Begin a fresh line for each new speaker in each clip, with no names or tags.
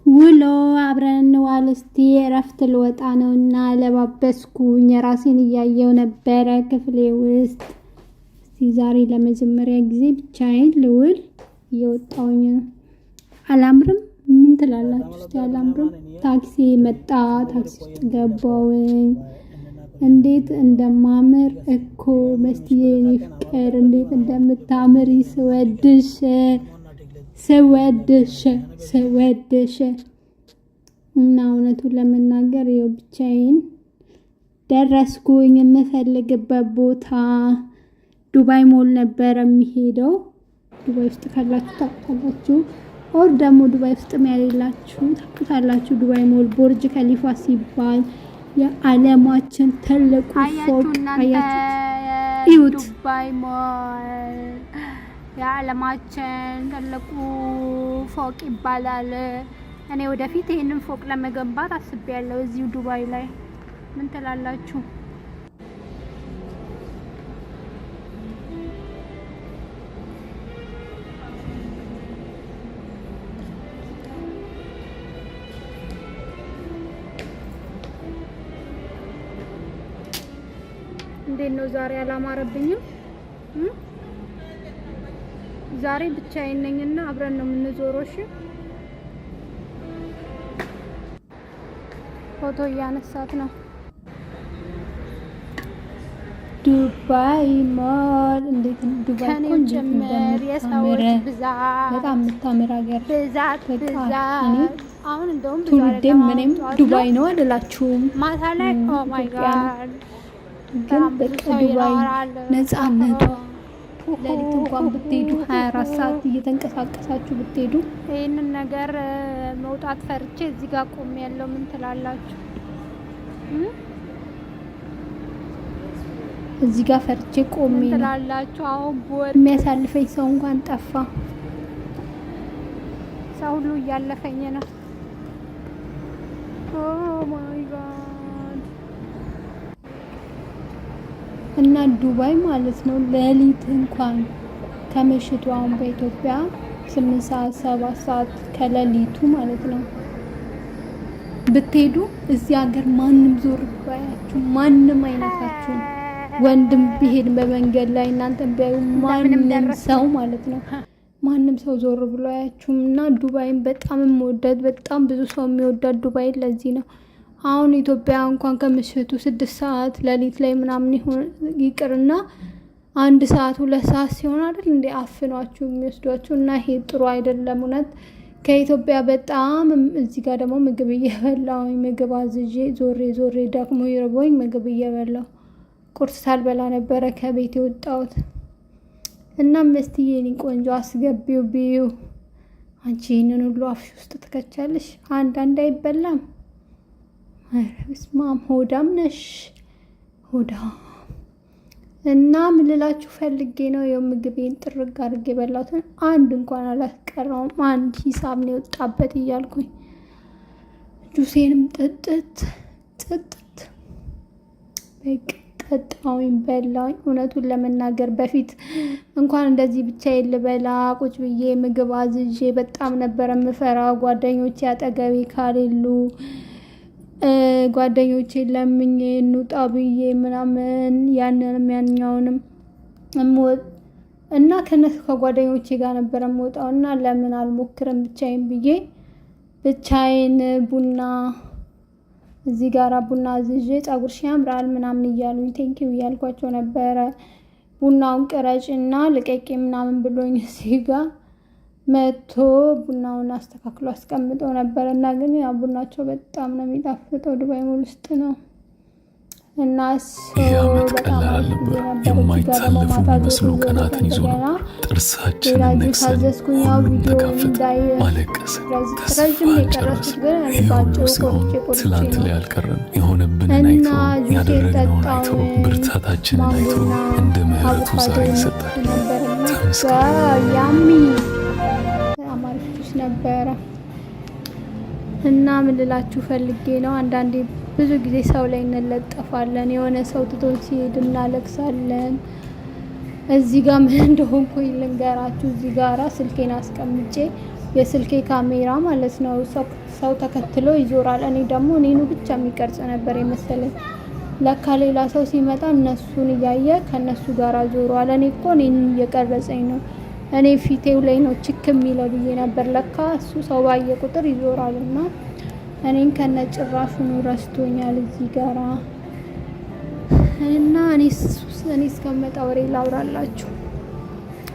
ውሎ አብረን ዋል እስቲ እረፍት ልወጣ ነውና ለባበስኩኝ ራሴን እያየው ነበረ ክፍሌ ውስጥ። እስቲ ዛሬ ለመጀመሪያ ጊዜ ብቻዬን ልውል እየወጣሁኝ ነው። አላምርም? ምን ትላላችሁ? እስቲ አላምርም? ታክሲ መጣ፣ ታክሲ ውስጥ ገባሁኝ። እንዴት እንደማምር እኮ መስቲዬ የኔ ፍቅር እንዴት እንደምታምሪ ስወድሽ እና እውነቱን ለመናገር ይኸው ብቻዬን ደረስኩኝ የምፈልግበት ቦታ። ዱባይ ሞል ነበር የሚሄደው። ዱባይ ውስጥ ካላችሁ ታውቁታላችሁ፣ ኦር ደግሞ ዱባይ ውስጥ ያሌላችሁ ታውቁታላችሁ። ዱባይ ሞል ቦርጅ ከሊፋ ሲባል የዓለማችን ትልቁ ፎቅ አያችሁት?
ዱባይ ሞል የዓለማችን ትልቁ ፎቅ ይባላል። እኔ ወደፊት ይሄንን ፎቅ ለመገንባት አስቤያለሁ እዚሁ ዱባይ ላይ። ምን ትላላችሁ? እንዴት ነው ዛሬ አላማረብኝም? ዛሬ ብቻዬን ነኝና አብረን ነው የምንዞረው። እሺ ፎቶ እያነሳት ነው።
ዱባይ ሞል እንዴት ነው? ዱባይ
ከኔም ጭምር የሰዎች ብዛት
በጣም የምታምር ሀገር
ብዛት። አሁን እንደውም
ትውልዴም ምንም ዱባይ ነው አልላችሁም።
ማታ ላይ ኦ ማይ ጋድ
ግን በቃ ዱባይ ነፃነቷ ለሊት እንኳን ብትሄዱ 24 ሰዓት እየተንቀሳቀሳችሁ ብትሄዱ።
ይሄንን ነገር መውጣት ፈርቼ እዚህ ጋር ቆሜ ያለው ምን ትላላችሁ?
እዚህ ጋር ፈርቼ ቆሜ
ምን ትላላችሁ? አሁን
የሚያሳልፈኝ ሰው እንኳን ጠፋ።
ሰው ሁሉ እያለፈኝ ነው። ኦ ማይ ጋድ
እና ዱባይ ማለት ነው ለሊት እንኳን ከምሽቱ አሁን በኢትዮጵያ 8 ሰዓት 7 ሰዓት ከሌሊቱ ማለት ነው ብትሄዱ እዚህ ሀገር ማንም ዞር ባያችሁ ማንም አይነካችሁ። ወንድም ቢሄድ በመንገድ ላይ እናንተን ቢያዩ ማንም ሰው ማለት ነው ማንም ሰው ዞር ብሎ አያችሁም። እና ዱባይን በጣም የምወዳት በጣም ብዙ ሰው የሚወዳት ዱባይ ለዚህ ነው። አሁን ኢትዮጵያ እንኳን ከምሽቱ 6 ሰዓት ሌሊት ላይ ምናምን ይቅርና 1 ሰዓት 2 ሰዓት ሲሆን አይደል እንዴ አፍኗችሁ የሚወስዷችሁ። እና ይሄ ጥሩ አይደለም እውነት። ከኢትዮጵያ በጣም እዚህ ጋር ደግሞ ምግብ እየበላሁኝ ምግብ አዝዤ ዞሬ ደግሞ ይርቦኝ ምግብ እየበላሁ ቁርስ ሳልበላ ነበረ ከቤት የወጣሁት። እና መስቲዬ የኔ ቆንጆ አስገቢው ቢዩ አንቺ ይሄንን ሁሉ አፍሽ ውስጥ ትከቻለሽ። አንድ አይበላም። እስማም ሆዳም ነሽ ሆዳም። እና ምን ልላችሁ ፈልጌ ነው የምግቤን ጥርግ አድርጌ በላሁትን አንድ እንኳን አላስቀረውም። አንድ ሂሳብ ነው የወጣበት እያልኩኝ ጁሴንም ጥጥት በቃ ጠጣሁኝ በላሁኝ። እውነቱን ለመናገር በፊት እንኳን እንደዚህ ብቻዬን ልበላ ቁጭ ብዬ ምግብ አዝዤ በጣም ነበር የምፈራው። ጓደኞቼ አጠገቤ ካሌሉ ጓደኞቼ ለምኜ እንውጣ ብዬ ምናምን ያኛውንም እና ከጓደኞቼ ጋር ነበር የምወጣው። እና ለምን አልሞክርም ብቻዬን ብዬ ብቻዬን ቡና እዚህ ጋራ ቡና አዝዤ ፀጉርሽ ያምራል ምናምን እያሉኝ ቴንኪው እያልኳቸው ነበረ። ቡናውን ቅረጭና ልቀቂ ምናምን ብሎኝ እዚህ ጋር መቶ ቡናውን አስተካክሎ አስቀምጠው ነበር። እና ግን ያ ቡናቸው በጣም ነው የሚጣፍጠው። ዱባይ ሞል ውስጥ ነው። እና
የዓመት ቀላል አልነበረ። የማይታለፉ የሚመስሉ ቀናትን ይዞ ነው ጥርሳችንን ነክሰን ሁሉም ተካፈተ፣ ማለቀስ፣ ተስፋ ጨረስን። ይህ ሁሉ ሲሆን ትላንት ላይ አልቀረም። የሆነብንን አይቶ ያደረግነውን አይቶ ብርታታችንን አይቶ እንደ ምህረቱ ዛሬ ሰጠን።
ተመስገን ነበረ። እና ምን ልላችሁ ፈልጌ ነው አንዳንዴ ብዙ ጊዜ ሰው ላይ እንለጠፋለን። የሆነ ሰው ትቶን ሲሄድ እናለቅሳለን። እዚህ ጋር ምን እንደሆንኩኝ ልንገራችሁ። እዚህ ጋራ ስልኬን አስቀምጬ የስልኬ ካሜራ ማለት ነው ሰው ተከትሎ ይዞራል። እኔ ደግሞ እኔኑ ብቻ የሚቀርጽ ነበር የመሰለኝ። ለካ ሌላ ሰው ሲመጣ እነሱን እያየ ከነሱ ጋር ዞሯል። እኔ እኮ እኔን እየቀረጸኝ ነው፣ እኔ ፊቴው ላይ ነው ችክ የሚለው ብዬ ነበር። ለካ እሱ ሰው ባየ ቁጥር ይዞራል እና እኔን ከነጭራሹኑ ረስቶኛል እዚህ ጋራ እና እኔ እስከመጣ ወሬ ላውራላችሁ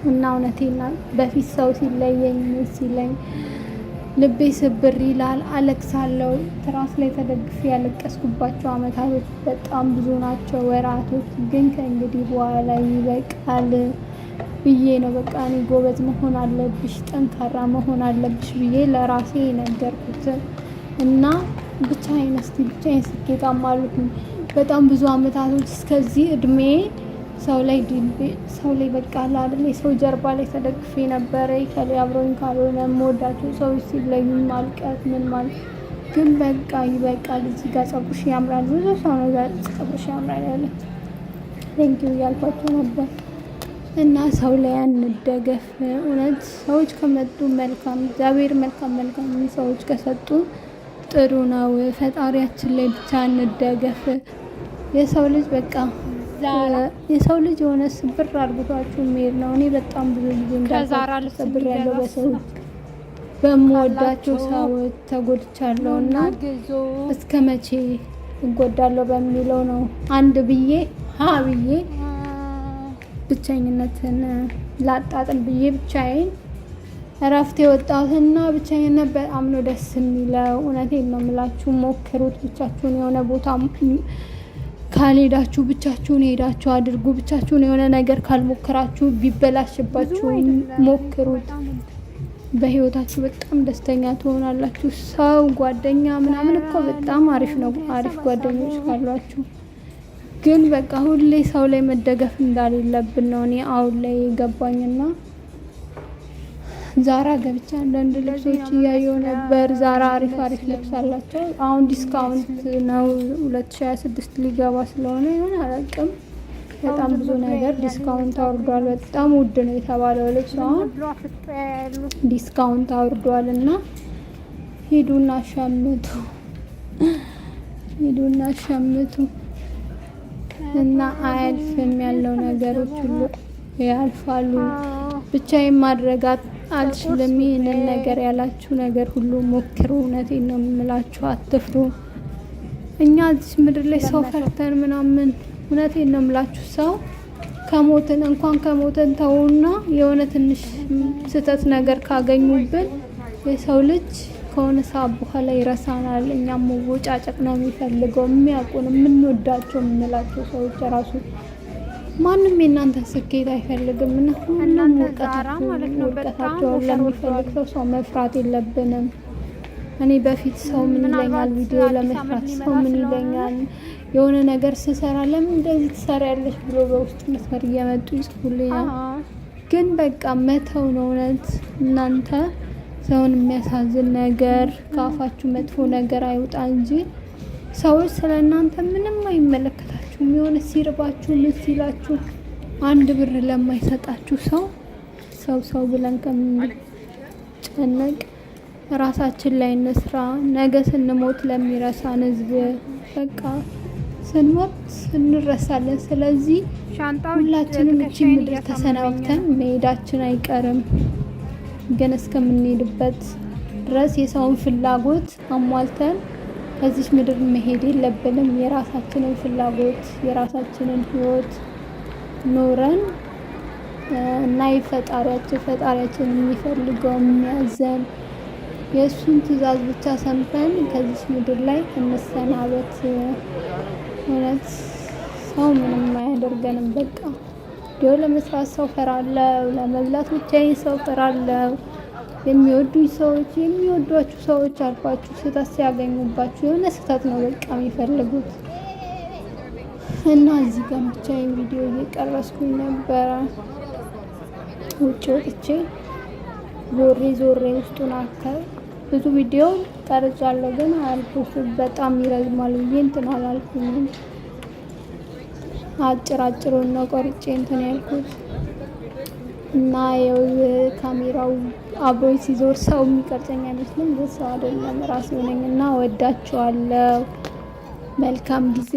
እና እውነቴና በፊት ሰው ሲለየኝ ሲለኝ ልቤ ስብር ይላል፣ አለቅሳለሁ። ትራስ ላይ ተደግፌ ያለቀስኩባቸው አመታቶች በጣም ብዙ ናቸው፣ ወራቶች። ግን ከእንግዲህ በኋላ ይበቃል ብዬ ነው በቃ እኔ ጎበዝ መሆን አለብሽ፣ ጠንካራ መሆን አለብሽ ብዬ ለራሴ ነገርኩት እና ብቻዬን ስኬታማ አልኩኝ። በጣም ብዙ አመታቶች እስከዚህ እድሜ ሰው ላይ በቃ አይደል የሰው ጀርባ ላይ ተደግፌ ነበረ። ከላይ አብሮኝ ካልሆነ የምወዳቸው ሰዎች ሲለዩ ማልቀስ ምን ማለት ግን በቃ ይበቃል። እዚህ ጋር ጸጉርሽ ያምራል፣ ብዙ ሰው ነው ጸጉርሽ ያምራል ያለ ቴንኪው እያልኳቸው ነበር እና ሰው ላይ አንደገፍ። እውነት ሰዎች ከመጡ መልካም፣ እግዚአብሔር መልካም ሰዎች ከሰጡ ጥሩ ነው። ፈጣሪያችን ላይ ብቻ እንደገፍ። የሰው ልጅ በቃ የሰው ልጅ የሆነ ስብር አድርጓችሁ የሚሄድ ነው። እኔ በጣም ብዙ ጊዜ እንዳሰብር ያለው በሰዎች በምወዳቸው ሰዎች ተጎድቻለሁ እና እስከ መቼ እጎዳለሁ በሚለው ነው አንድ ብዬ ብቸኝነትን ላጣጥም ብዬ ብቻዬን እረፍት የወጣሁትና ብቻዬን በጣም ነው ደስ የሚለው። እውነቴን ነው የምላችሁ፣ ሞክሩት። ብቻችሁን የሆነ ቦታ ካልሄዳችሁ ብቻችሁን ሄዳችሁ አድርጉ። ብቻችሁን የሆነ ነገር ካልሞከራችሁ ቢበላሽባችሁ ሞክሩት። በህይወታችሁ በጣም ደስተኛ ትሆናላችሁ። ሰው ጓደኛ ምናምን እኮ በጣም አሪፍ ነው፣ አሪፍ ጓደኞች ካሏችሁ። ግን በቃ ሁሌ ሰው ላይ መደገፍ እንዳሌለብን ነው እኔ አሁን ላይ የገባኝና ዛራ ገብቻ አንዳንድ ልብሶች እያየሁ ነበር። ዛራ አሪፍ ልብስ አላቸው። አሁን ዲስካውንት ነው 2026 ሊገባ ስለሆነ ይሆን አላውቅም። በጣም ብዙ ነገር ዲስካውንት አውርዷል። በጣም ውድ ነው የተባለው ልብስ አሁን ዲስካውንት አውርዷል እና ሂዱና ሸምቱ እና አያልፍም። ያለው ነገሮች ሁሉ ያልፋሉ። ብቻዬን ማድረጋት አልችልም። ይህንን ነገር ያላችሁ ነገር ሁሉ ሞክሩ። እውነቴን ነው የምላችሁ፣ አትፍሩ። እኛ እዚህ ምድር ላይ ሰው ፈርተን ምናምን፣ እውነቴን ነው የምላችሁ፣ ሰው ከሞትን ተውና የሆነ ትንሽ ስህተት ነገር ካገኙብን የሰው ልጅ ከሆነ ሰዓት በኋላ ይረሳናል። እኛም መቦጫጨቅ ነው የሚፈልገው። የሚያውቁን የምንወዳቸው የምንላቸው ሰዎች ራሱ ማንም የእናንተ ስኬት አይፈልግም እና ሁሉም ውድቀታቸውን ለሚፈልግ ሰው መፍራት የለብንም። እኔ በፊት ሰው ምን ይለኛል ቪዲዮ ለመስራት ሰው ምን ይለኛል የሆነ ነገር ስሰራ ለምን እንደዚህ ትሰሪያለሽ ብሎ በውስጥ መስመር እየመጡ ይጽፉልኛል። ግን በቃ መተው ነው እውነት። እናንተ ሰውን የሚያሳዝን ነገር ከአፋችሁ መጥፎ ነገር አይውጣ እንጂ ሰዎች ስለ እናንተ ምንም አይመለከታችሁም። የሆነ ሲርባችሁ ምን ሲላችሁ አንድ ብር ለማይሰጣችሁ ሰው ብለን ከምንጨነቅ ራሳችን ላይ እንስራ። ነገ ስንሞት ለሚረሳን ህዝብ በቃ ስንሞት እንረሳለን። ስለዚህ ሁላችንም እቺ ምድር ተሰናብተን መሄዳችን አይቀርም። ግን እስከምንሄድበት ድረስ የሰውን ፍላጎት አሟልተን ከዚህ ምድር መሄድ የለብንም። የራሳችንን ፍላጎት የራሳችንን ህይወት ኖረን እና ፈጣሪያችን የሚፈልገው የሚያዘን የእሱን ትዕዛዝ ብቻ ሰምተን ከዚህ ምድር ላይ እንሰናበት። እውነት ሰው ምንም አያደርገንም። በቃ ቪዲዮ ለመስራት ሰው ፈራለው፣ ለመብላት ብቻዬን ሰው ፈራለው። የሚወዷችሁ ሰዎች አልፏችሁ ስህተት ሲያገኙባችሁ የሆነ ስህተት ነው በቃ የሚፈልጉት እና እዚህ ጋር ብቻዬን ቪዲዮ እየቀረስኩኝ ነበረ። ውጭ ወጥቼ ዞሬ ውስጡን ብዙ ቪዲዮ ቀርጫለሁ፣ ግን አልፖስትም በጣም ይረዝማል ብዬ እንትን አላልኩኝም። አጭሩን ነው ቆርጬ እንትን ያልኩት እና ያው ካሜራው አብሮኝ ሲዞር ሰው የሚቀርጸኝ አይመስልም፣ ግን ሰው አይደለም ራሴ ነኝ። እና ወዳችኋለሁ። መልካም ጊዜ